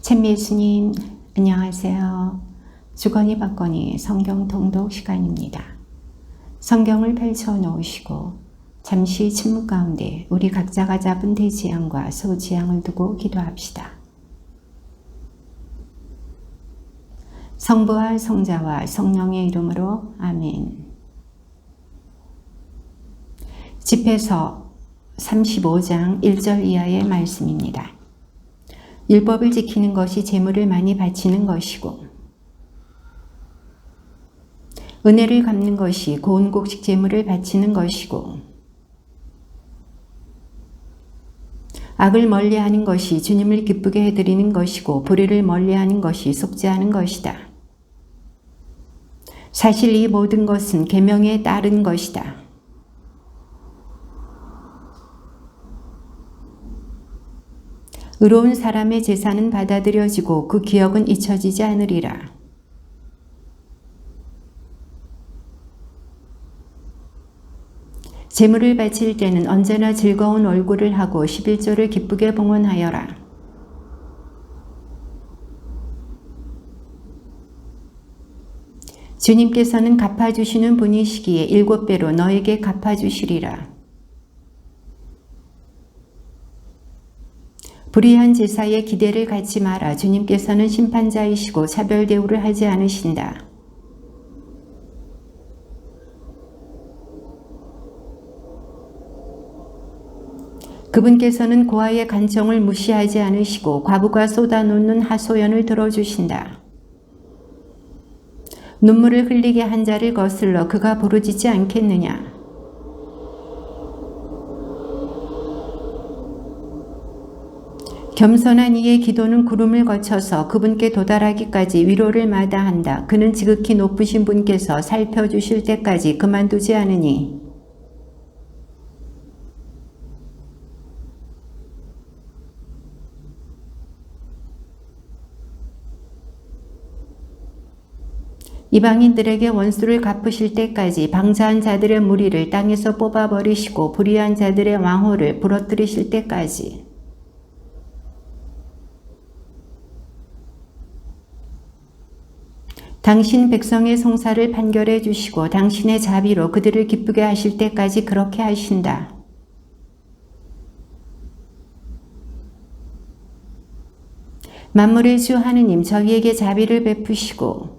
참 예수님, 안녕하세요. 주거니 받거니 성경 통독 시간입니다. 성경을 펼쳐 놓으시고 잠시 침묵 가운데 우리 각자가 잡은 대지향과 소지향을 두고 기도합시다. 성부와 성자와 성령의 이름으로 아멘. 집회서 35장 1절 이하의 말씀입니다. 율법을 지키는 것이 재물을 많이 바치는 것이고 은혜를 갚는 것이 고운 곡식 재물을 바치는 것이고 악을 멀리하는 것이 주님을 기쁘게 해드리는 것이고 불의를 멀리하는 것이 속죄하는 것이다. 사실 이 모든 것은 계명에 따른 것이다. 의로운 사람의 제사는 받아들여지고 그 기억은 잊혀지지 않으리라. 제물을 바칠 때는 언제나 즐거운 얼굴을 하고 11조를 기쁘게 봉헌하여라. 주님께서는 갚아주시는 분이시기에 7배로 너에게 갚아주시리라. 불의한 제사에 기대를 갖지 마라. 주님께서는 심판자이시고 차별 대우를 하지 않으신다. 그분께서는 고아의 간청을 무시하지 않으시고 과부가 쏟아놓는 하소연을 들어주신다. 눈물을 흘리게 한 자를 거슬러 그가 부르짖지 않겠느냐. 겸손한 이의 기도는 구름을 거쳐서 그분께 도달하기까지 위로를 마다한다. 그는 지극히 높으신 분께서 살펴주실 때까지 그만두지 않으니 이방인들에게 원수를 갚으실 때까지 방자한 자들의 무리를 땅에서 뽑아버리시고 불의한 자들의 왕호를 부러뜨리실 때까지 당신 백성의 송사를 판결해 주시고 당신의 자비로 그들을 기쁘게 하실 때까지 그렇게 하신다. 만물의 주 하느님 저희에게 자비를 베푸시고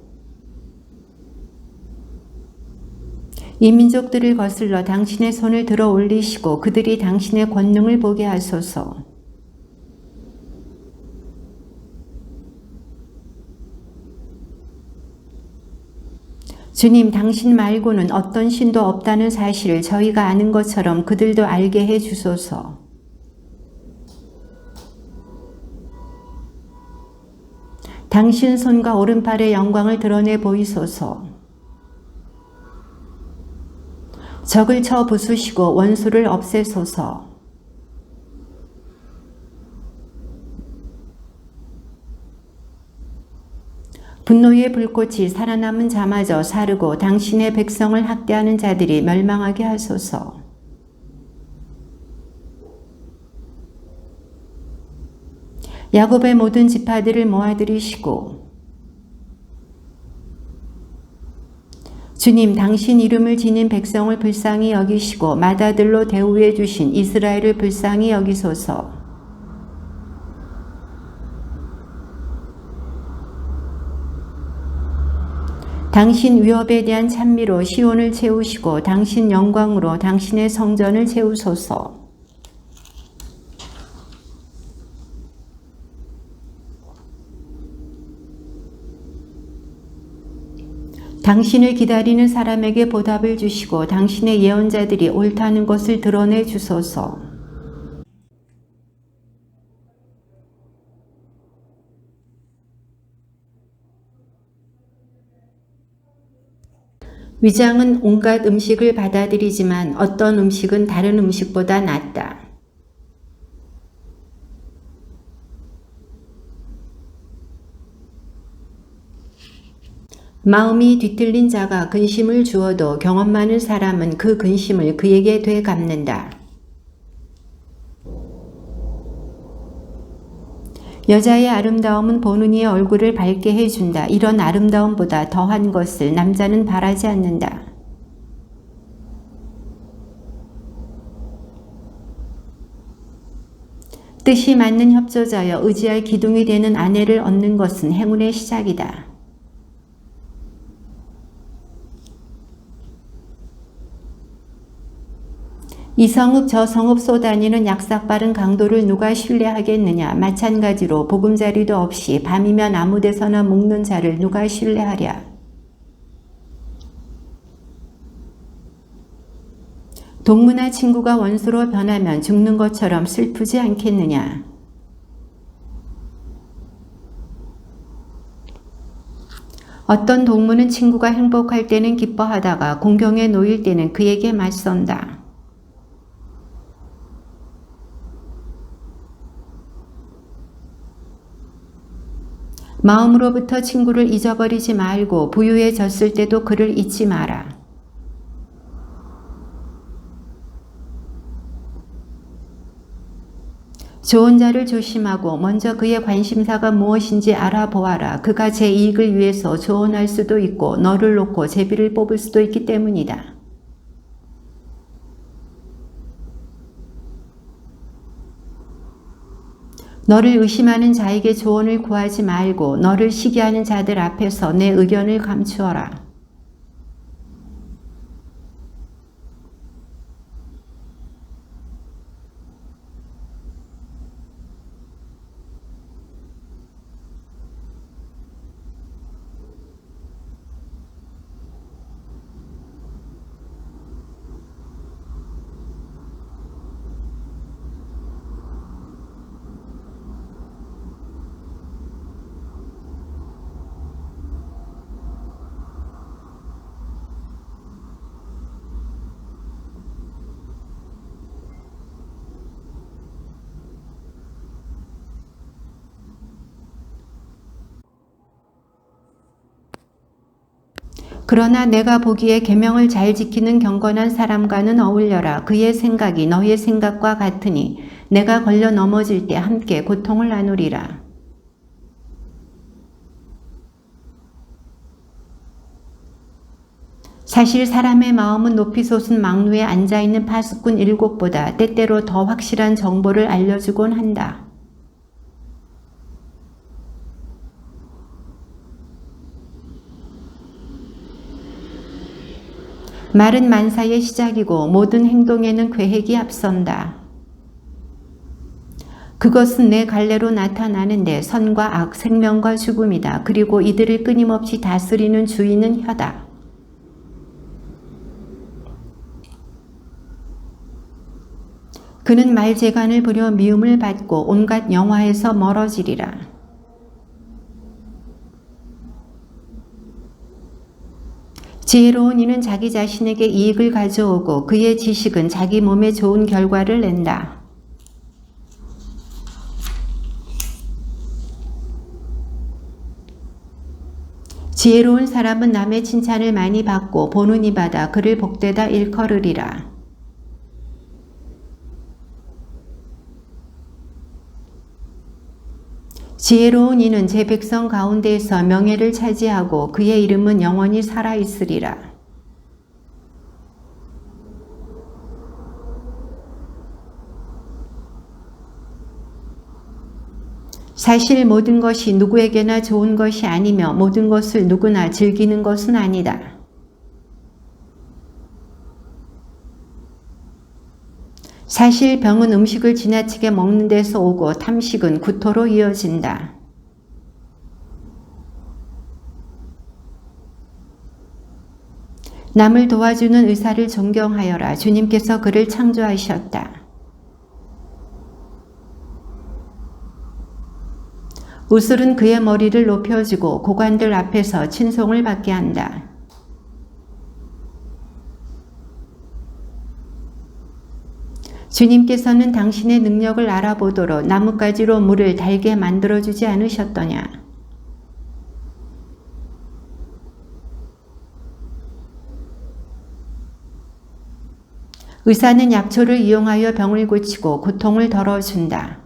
이 민족들을 거슬러 당신의 손을 들어 올리시고 그들이 당신의 권능을 보게 하소서. 주님, 당신 말고는 어떤 신도 없다는 사실을 저희가 아는 것처럼 그들도 알게 해 주소서. 당신 손과 오른팔의 영광을 드러내 보이소서. 적을 쳐 부수시고 원수를 없애소서. 분노의 불꽃이 살아남은 자마저 사르고 당신의 백성을 학대하는 자들이 멸망하게 하소서. 야곱의 모든 지파들을 모아들이시고 주님, 당신 이름을 지닌 백성을 불쌍히 여기시고 맏아들로 대우해 주신 이스라엘을 불쌍히 여기소서. 당신 위협에 대한 찬미로 시온을 채우시고 당신 영광으로 당신의 성전을 채우소서. 당신을 기다리는 사람에게 보답을 주시고 당신의 예언자들이 옳다는 것을 드러내 주소서. 위장은 온갖 음식을 받아들이지만 어떤 음식은 다른 음식보다 낫다. 마음이 뒤틀린 자가 근심을 주어도 경험 많은 사람은 그 근심을 그에게 되갚는다. 여자의 아름다움은 보는 이의 얼굴을 밝게 해준다. 이런 아름다움보다 더한 것을 남자는 바라지 않는다. 뜻이 맞는 협조자여 의지할 기둥이 되는 아내를 얻는 것은 행운의 시작이다. 이 성읍 저 성읍 쏘다니는 약삭빠른 강도를 누가 신뢰하겠느냐. 마찬가지로 보금자리도 없이 밤이면 아무 데서나 묵는 자를 누가 신뢰하랴. 동무나 친구가 원수로 변하면 죽는 것처럼 슬프지 않겠느냐. 어떤 동무는 친구가 행복할 때는 기뻐하다가 공경에 놓일 때는 그에게 맞선다. 마음으로부터 친구를 잊어버리지 말고 부유해졌을 때도 그를 잊지 마라. 좋은 자를 조심하고 먼저 그의 관심사가 무엇인지 알아보아라. 그가 제 이익을 위해서 조언할 수도 있고 너를 놓고 제비를 뽑을 수도 있기 때문이다. 너를 의심하는 자에게 조언을 구하지 말고 너를 시기하는 자들 앞에서 내 의견을 감추어라. 그러나 내가 보기에 계명을 잘 지키는 경건한 사람과는 어울려라. 그의 생각이 너의 생각과 같으니 내가 걸려 넘어질 때 함께 고통을 나누리라. 사실 사람의 마음은 높이 솟은 망루에 앉아있는 파수꾼 7보다 때때로 더 확실한 정보를 알려주곤 한다. 말은 만사의 시작이고 모든 행동에는 계획이 앞선다. 그것은 내 갈래로 나타나는데 선과 악, 생명과 죽음이다. 그리고 이들을 끊임없이 다스리는 주인은 혀다. 그는 말재간을 부려 미움을 받고 온갖 영화에서 멀어지리라. 지혜로운 이는 자기 자신에게 이익을 가져오고 그의 지식은 자기 몸에 좋은 결과를 낸다. 지혜로운 사람은 남의 칭찬을 많이 받고 보는 이마다 그를 복되다 일컬으리라. 지혜로운 이는 제 백성 가운데에서 명예를 차지하고 그의 이름은 영원히 살아있으리라. 사실 모든 것이 누구에게나 좋은 것이 아니며 모든 것을 누구나 즐기는 것은 아니다. 사실 병은 음식을 지나치게 먹는 데서 오고 탐식은 구토로 이어진다. 남을 도와주는 의사를 존경하여라. 주님께서 그를 창조하셨다. 우슬은 그의 머리를 높여주고 고관들 앞에서 친송을 받게 한다. 주님께서는 당신의 능력을 알아보도록 나뭇가지로 물을 달게 만들어주지 않으셨더냐. 의사는 약초를 이용하여 병을 고치고 고통을 덜어준다.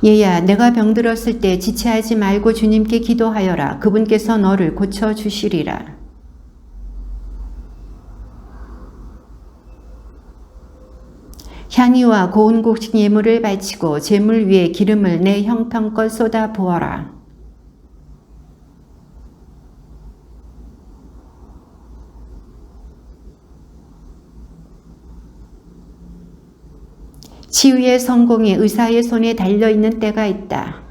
얘야, 내가 병들었을 때 지체하지 말고 주님께 기도하여라. 그분께서 너를 고쳐주시리라. 향유와 고운 곡식 예물을 바치고 제물 위에 기름을 내 형편껏 쏟아 부어라. 치유의 성공이 의사의 손에 달려있는 때가 있다.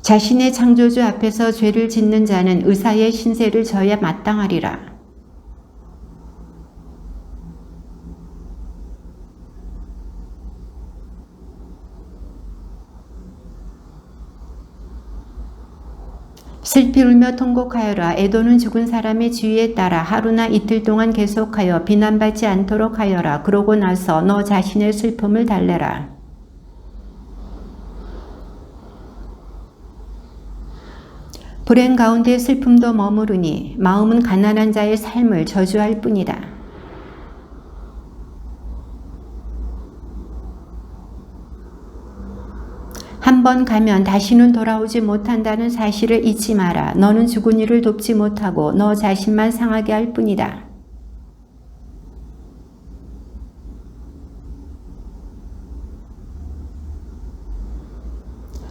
자신의 창조주 앞에서 죄를 짓는 자는 의사의 신세를 져야 마땅하리라. 슬피 울며 통곡하여라. 애도는 죽은 사람의 주의에 따라 하루나 이틀 동안 계속하여 비난받지 않도록 하여라. 그러고 나서 너 자신의 슬픔을 달래라. 불행 가운데 슬픔도 머무르니 마음은 가난한 자의 삶을 저주할 뿐이다. 한 번 가면 다시는 돌아오지 못한다는 사실을 잊지 마라. 너는 죽은 이를 돕지 못하고 너 자신만 상하게 할 뿐이다.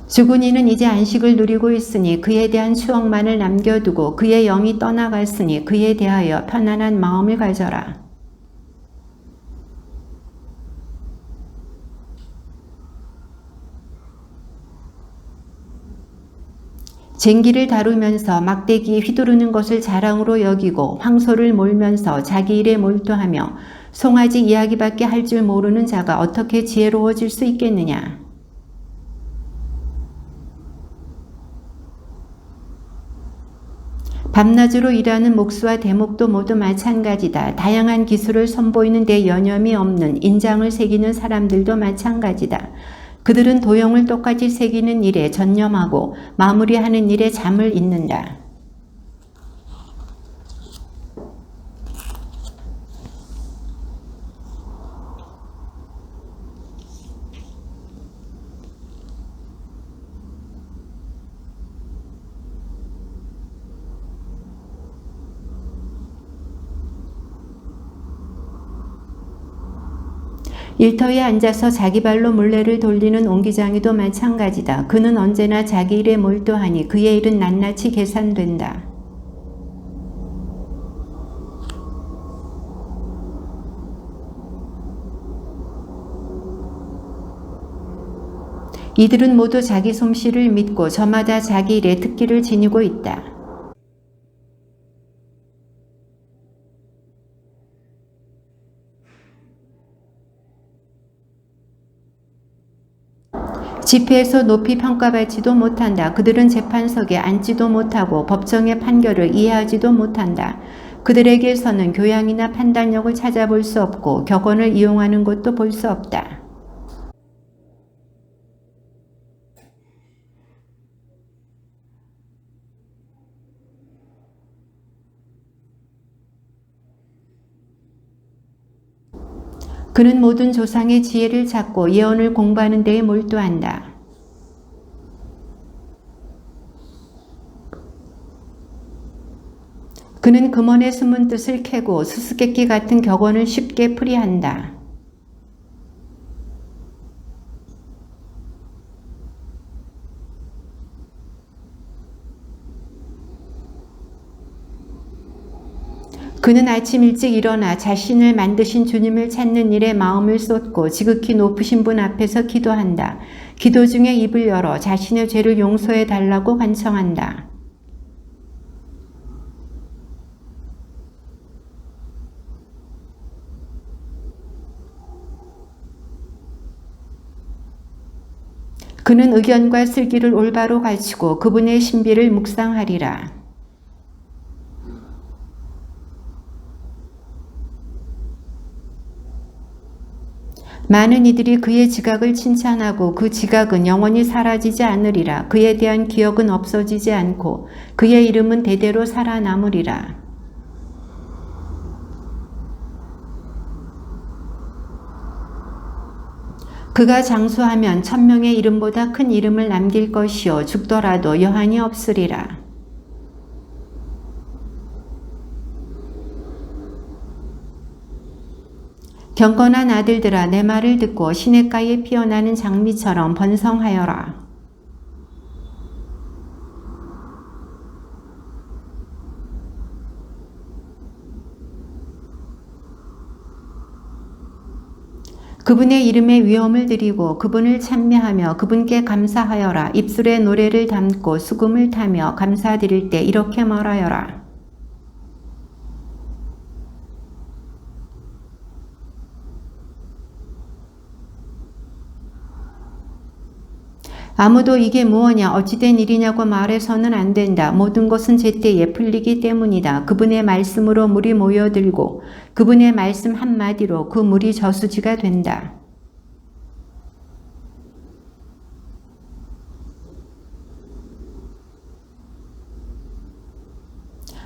죽은 이는 이제 안식을 누리고 있으니 그에 대한 추억만을 남겨두고 그의 영이 떠나갔으니 그에 대하여 편안한 마음을 가져라. 쟁기를 다루면서 막대기에 휘두르는 것을 자랑으로 여기고 황소를 몰면서 자기 일에 몰두하며 송아지 이야기밖에 할 줄 모르는 자가 어떻게 지혜로워질 수 있겠느냐. 밤낮으로 일하는 목수와 대목도 모두 마찬가지다. 다양한 기술을 선보이는 데 여념이 없는 인장을 새기는 사람들도 마찬가지다. 그들은 도형을 똑같이 새기는 일에 전념하고 마무리하는 일에 잠을 잇는다. 일터에 앉아서 자기 발로 물레를 돌리는 옹기장이도 마찬가지다. 그는 언제나 자기 일에 몰두하니 그의 일은 낱낱이 계산된다. 이들은 모두 자기 솜씨를 믿고 저마다 자기 일에 특기를 지니고 있다. 집회에서 높이 평가받지도 못한다. 그들은 재판석에 앉지도 못하고 법정의 판결을 이해하지도 못한다. 그들에게서는 교양이나 판단력을 찾아볼 수 없고 격언을 이용하는 것도 볼 수 없다. 그는 모든 조상의 지혜를 찾고 예언을 공부하는 데에 몰두한다. 그는 금원의 숨은 뜻을 캐고 수수께끼 같은 격언을 쉽게 풀이한다. 그는 아침 일찍 일어나 자신을 만드신 주님을 찾는 일에 마음을 쏟고 지극히 높으신 분 앞에서 기도한다. 기도 중에 입을 열어 자신의 죄를 용서해 달라고 간청한다. 그는 의견과 슬기를 올바로 갖추고 그분의 신비를 묵상하리라. 많은 이들이 그의 지각을 칭찬하고 그 지각은 영원히 사라지지 않으리라. 그에 대한 기억은 없어지지 않고 그의 이름은 대대로 살아남으리라. 그가 장수하면 1000명의 이름보다 큰 이름을 남길 것이요 죽더라도 여한이 없으리라. 경건한 아들들아 내 말을 듣고 시냇가에 피어나는 장미처럼 번성하여라. 그분의 이름에 위엄을 드리고 그분을 찬미하며 그분께 감사하여라. 입술에 노래를 담고 수금을 타며 감사드릴 때 이렇게 말하여라. 아무도 이게 무엇냐 어찌된 일이냐고 말해서는 안 된다. 모든 것은 제때에 풀리기 때문이다. 그분의 말씀으로 물이 모여들고 그분의 말씀 한마디로 그 물이 저수지가 된다.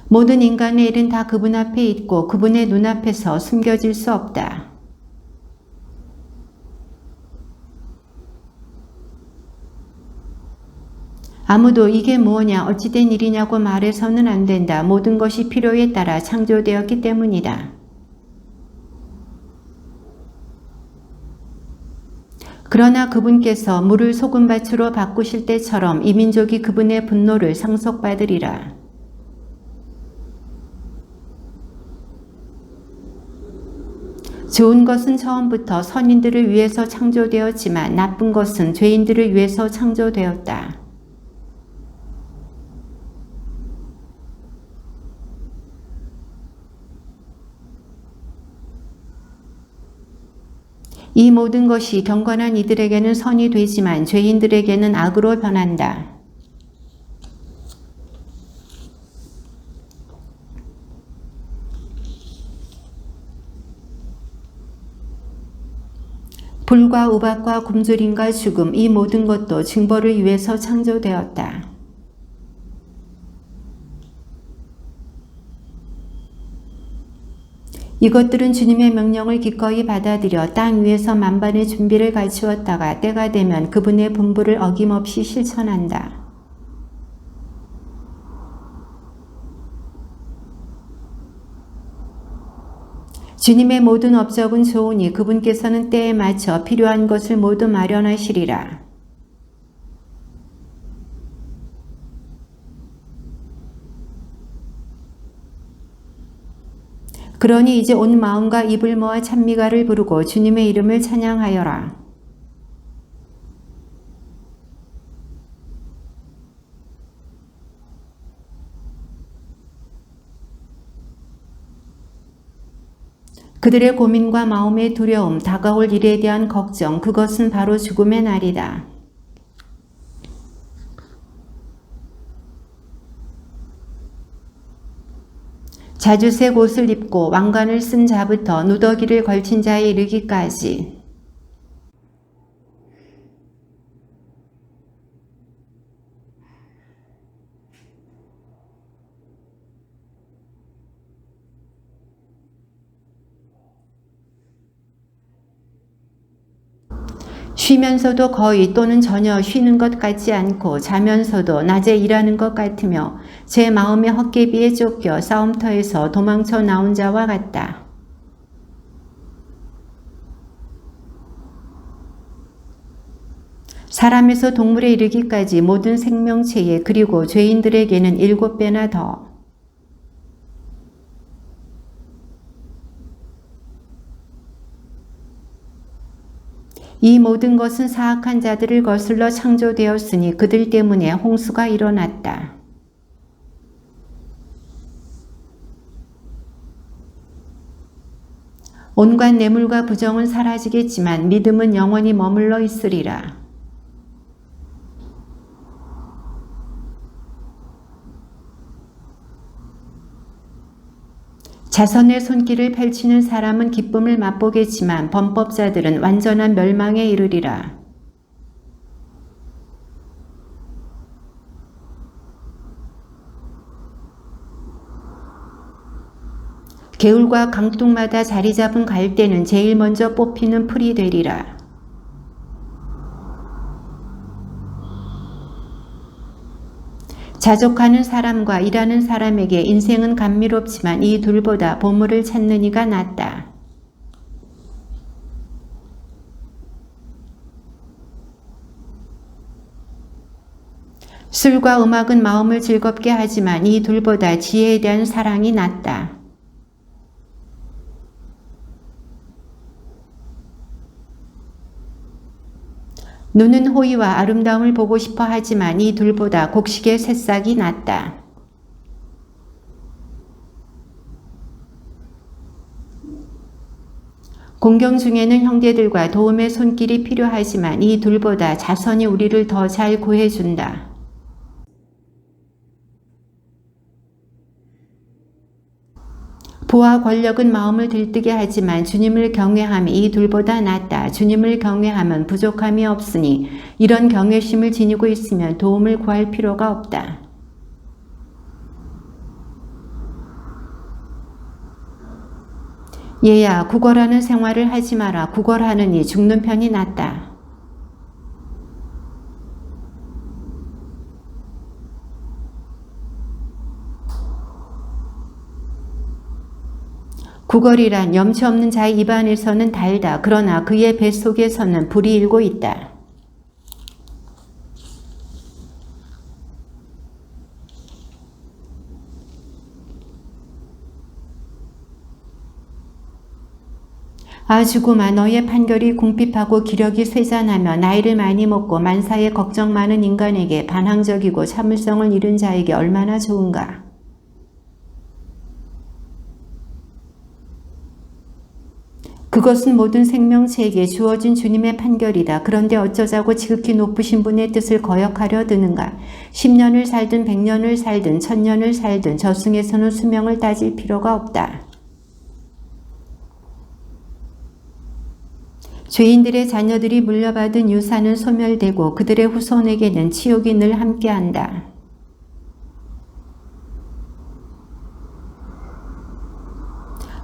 모든 인간의 일은 다 그분 앞에 있고 그분의 눈앞에서 숨겨질 수 없다. 아무도 이게 무엇냐 어찌된 일이냐고 말해서는 안 된다. 모든 것이 필요에 따라 창조되었기 때문이다. 그러나 그분께서 물을 소금밭으로 바꾸실 때처럼 이 민족이 그분의 분노를 상속받으리라. 좋은 것은 처음부터 선인들을 위해서 창조되었지만 나쁜 것은 죄인들을 위해서 창조되었다. 이 모든 것이 경건한 이들에게는 선이 되지만 죄인들에게는 악으로 변한다. 불과 우박과 굶주림과 죽음 이 모든 것도 징벌을 위해서 창조되었다. 이것들은 주님의 명령을 기꺼이 받아들여 땅 위에서 만반의 준비를 갖추었다가 때가 되면 그분의 분부를 어김없이 실천한다. 주님의 모든 업적은 좋으니 그분께서는 때에 맞춰 필요한 것을 모두 마련하시리라. 그러니 이제 온 마음과 입을 모아 찬미가를 부르고 주님의 이름을 찬양하여라. 그들의 고민과 마음의 두려움, 다가올 일에 대한 걱정, 그것은 바로 죽음의 날이다. 자주색 옷을 입고 왕관을 쓴 자부터 누더기를 걸친 자에 이르기까지 쉬면서도 거의 또는 전혀 쉬는 것 같지 않고 자면서도 낮에 일하는 것 같으며 제 마음의 헛개비에 쫓겨 싸움터에서 도망쳐 나온 자와 같다. 사람에서 동물에 이르기까지 모든 생명체에 그리고 죄인들에게는 7배나 더 이 모든 것은 사악한 자들을 거슬러 창조되었으니 그들 때문에 홍수가 일어났다. 온갖 뇌물과 부정은 사라지겠지만 믿음은 영원히 머물러 있으리라. 자선의 손길을 펼치는 사람은 기쁨을 맛보겠지만 범법자들은 완전한 멸망에 이르리라. 개울과 강둑마다 자리 잡은 갈대는 제일 먼저 뽑히는 풀이 되리라. 자족하는 사람과 일하는 사람에게 인생은 감미롭지만 이 둘보다 보물을 찾는 이가 낫다. 술과 음악은 마음을 즐겁게 하지만 이 둘보다 지혜에 대한 사랑이 낫다. 눈은 호의와 아름다움을 보고 싶어 하지만 이 둘보다 곡식의 새싹이 낫다. 공경 중에는 형제들과 도움의 손길이 필요하지만 이 둘보다 자선이 우리를 더 잘 구해준다. 부와 권력은 마음을 들뜨게 하지만 주님을 경외함이 이 둘보다 낫다. 주님을 경외함은 부족함이 없으니 이런 경외심을 지니고 있으면 도움을 구할 필요가 없다. 얘야, 구걸하는 생활을 하지 마라. 구걸하느니 죽는 편이 낫다. 구걸이란 염치 없는 자의 입안에서는 달다. 그러나 그의 뱃속에서는 불이 일고 있다. 아 주구마, 너의 판결이 궁핍하고 기력이 쇠잔하며 나이를 많이 먹고 만사에 걱정 많은 인간에게 반항적이고 참을성을 잃은 자에게 얼마나 좋은가. 그것은 모든 생명체에게 주어진 주님의 판결이다. 그런데 어쩌자고 지극히 높으신 분의 뜻을 거역하려 드는가. 10년을 살든 100년을 살든 1000년을 살든 저승에서는 수명을 따질 필요가 없다. 죄인들의 자녀들이 물려받은 유산은 소멸되고 그들의 후손에게는 치욕이 늘 함께한다.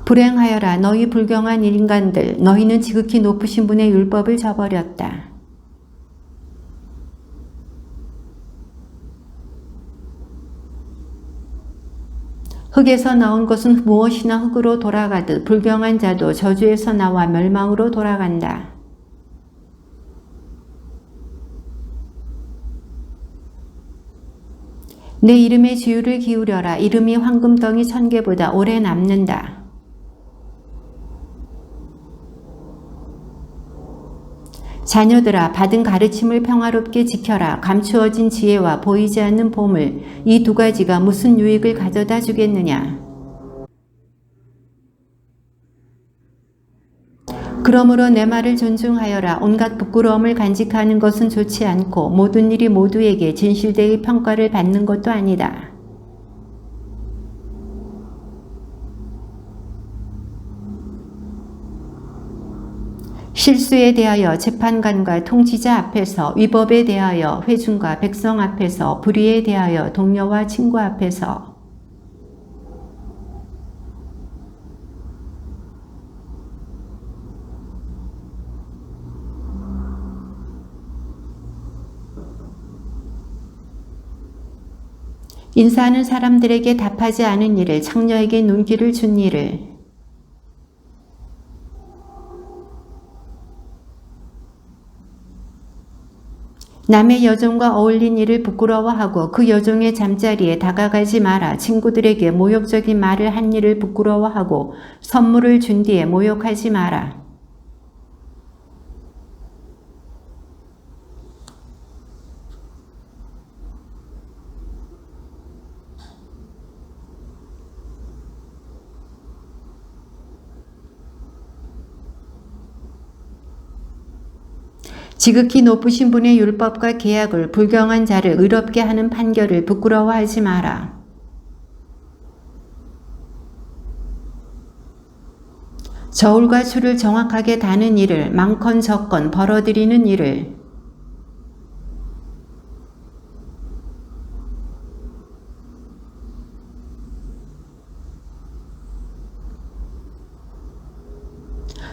불행하여라 너희 불경한 인간들, 너희는 지극히 높으신 분의 율법을 저버렸다. 흙에서 나온 것은 무엇이나 흙으로 돌아가듯 불경한 자도 저주에서 나와 멸망으로 돌아간다. 내 이름에 주의를 기울여라. 이름이 황금덩이 1000개보다 오래 남는다. 자녀들아, 받은 가르침을 평화롭게 지켜라. 감추어진 지혜와 보이지 않는 보물, 이 두 가지가 무슨 유익을 가져다 주겠느냐. 그러므로 내 말을 존중하여라. 온갖 부끄러움을 간직하는 것은 좋지 않고 모든 일이 모두에게 진실되이 평가를 받는 것도 아니다. 실수에 대하여 재판관과 통치자 앞에서, 위법에 대하여 회중과 백성 앞에서, 불의에 대하여 동료와 친구 앞에서, 인사하는 사람들에게 답하지 않은 일을, 창녀에게 눈길을 준 일을, 남의 여종과 어울린 일을 부끄러워하고 그 여종의 잠자리에 다가가지 마라. 친구들에게 모욕적인 말을 한 일을 부끄러워하고 선물을 준 뒤에 모욕하지 마라. 지극히 높으신 분의 율법과 계약을, 불경한 자를 의롭게 하는 판결을 부끄러워하지 마라. 저울과 수를 정확하게 다는 일을, 많건 적건 벌어들이는 일을,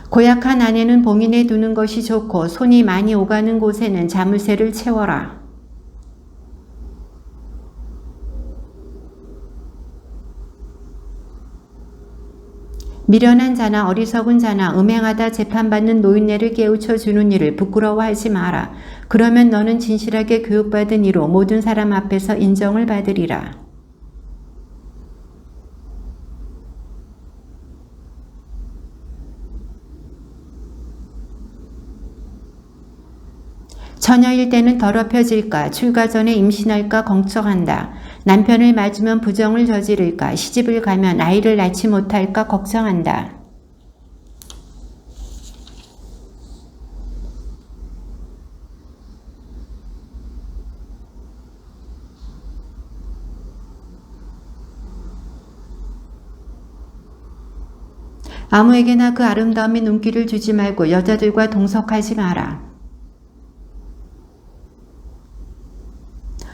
고약한 아내는 봉인해 두는 것이 좋고 손이 많이 오가는 곳에는 자물쇠를 채워라. 미련한 자나 어리석은 자나 음행하다 재판받는 노인네를 깨우쳐 주는 일을 부끄러워하지 마라. 그러면 너는 진실하게 교육받은 이로 모든 사람 앞에서 인정을 받으리라. 처녀일 때는 더럽혀질까, 출가 전에 임신할까 걱정한다. 남편을 맞으면 부정을 저지를까, 시집을 가면 아이를 낳지 못할까 걱정한다. 아무에게나 그 아름다움의 눈길을 주지 말고 여자들과 동석하지 마라.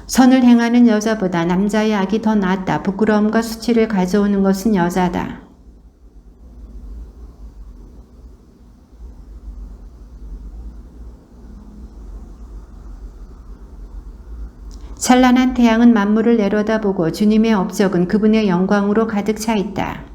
선을 행하는 여자보다 남자의 악이 더 낫다. 부끄러움과 수치를 가져오는 것은 여자다. 찬란한 태양은 만물을 내려다보고 주님의 업적은 그분의 영광으로 가득 차 있다.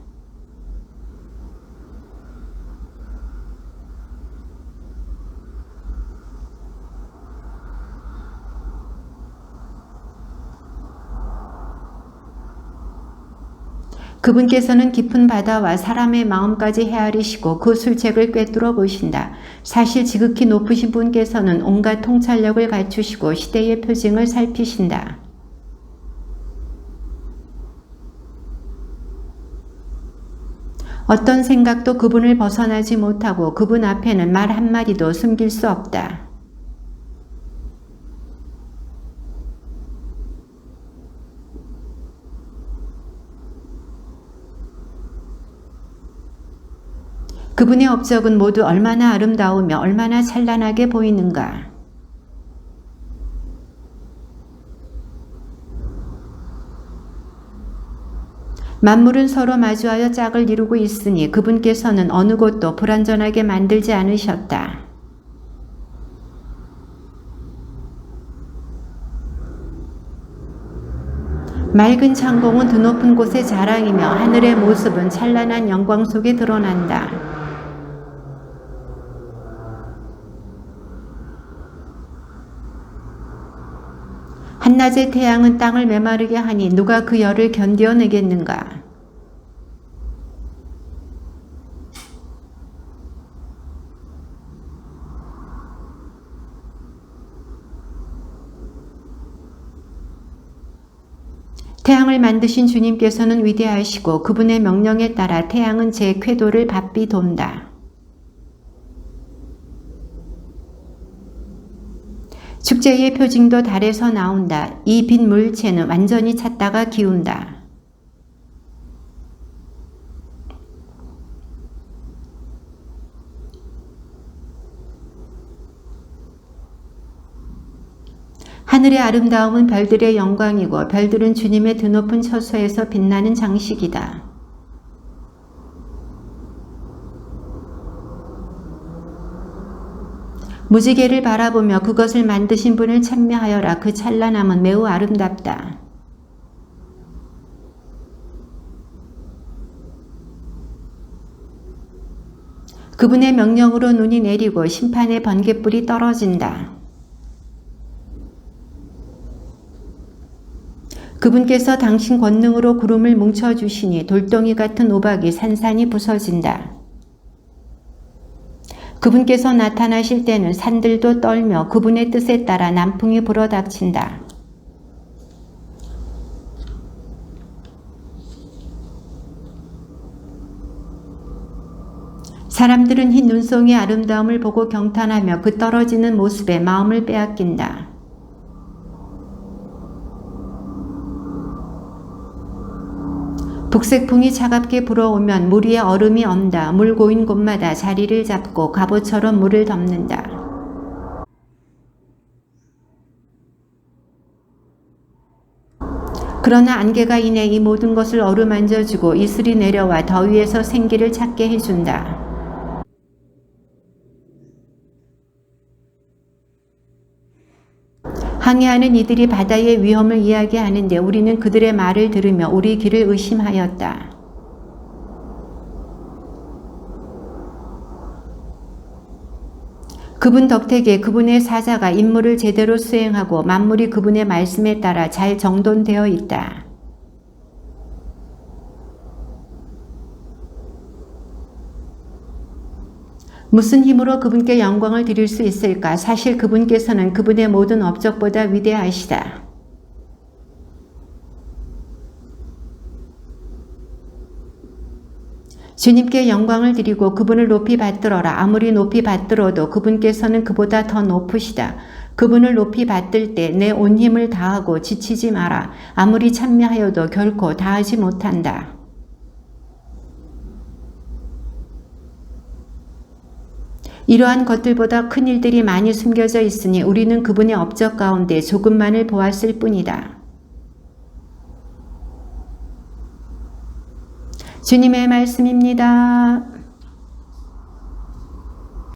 그분께서는 깊은 바다와 사람의 마음까지 헤아리시고 그 술책을 꿰뚫어 보신다. 사실 지극히 높으신 분께서는 온갖 통찰력을 갖추시고 시대의 표징을 살피신다. 어떤 생각도 그분을 벗어나지 못하고 그분 앞에는 말 한마디도 숨길 수 없다. 그분의 업적은 모두 얼마나 아름다우며 얼마나 찬란하게 보이는가. 만물은 서로 마주하여 짝을 이루고 있으니 그분께서는 어느 곳도 불완전하게 만들지 않으셨다. 맑은 창공은 드높은 곳의 자랑이며 하늘의 모습은 찬란한 영광 속에 드러난다. 한낮의 태양은 땅을 메마르게 하니 누가 그 열을 견뎌내겠는가. 태양을 만드신 주님께서는 위대하시고 그분의 명령에 따라 태양은 제 궤도를 바삐 돈다. 축제의 표징도 달에서 나온다. 이 빛 물체는 완전히 찼다가 기운다. 하늘의 아름다움은 별들의 영광이고 별들은 주님의 드높은 처소에서 빛나는 장식이다. 무지개를 바라보며 그것을 만드신 분을 찬미하여라. 그 찬란함은 매우 아름답다. 그분의 명령으로 눈이 내리고 심판의 번갯불이 떨어진다. 그분께서 당신 권능으로 구름을 뭉쳐주시니 돌덩이 같은 우박이 산산이 부서진다. 그분께서 나타나실 때는 산들도 떨며 그분의 뜻에 따라 남풍이 불어닥친다. 사람들은 흰 눈송이의 아름다움을 보고 경탄하며 그 떨어지는 모습에 마음을 빼앗긴다. 북색풍이 차갑게 불어오면 물 위에 얼음이 언다. 물 고인 곳마다 자리를 잡고 갑옷처럼 물을 덮는다. 그러나 안개가 인해 이 모든 것을 어루만져주고 이슬이 내려와 더위에서 생기를 찾게 해준다. 항해하는 이들이 바다의 위험을 이야기하는데 우리는 그들의 말을 들으며 우리 길을 의심하였다. 그분 덕택에 그분의 사자가 임무를 제대로 수행하고 만물이 그분의 말씀에 따라 잘 정돈되어 있다. 무슨 힘으로 그분께 영광을 드릴 수 있을까? 사실 그분께서는 그분의 모든 업적보다 위대하시다. 주님께 영광을 드리고 그분을 높이 받들어라. 아무리 높이 받들어도 그분께서는 그보다 더 높으시다. 그분을 높이 받들 때 내 온 힘을 다하고 지치지 마라. 아무리 찬미하여도 결코 다하지 못한다. 이러한 것들보다 큰 일들이 많이 숨겨져 있으니 우리는 그분의 업적 가운데 조금만을 보았을 뿐이다. 주님의 말씀입니다.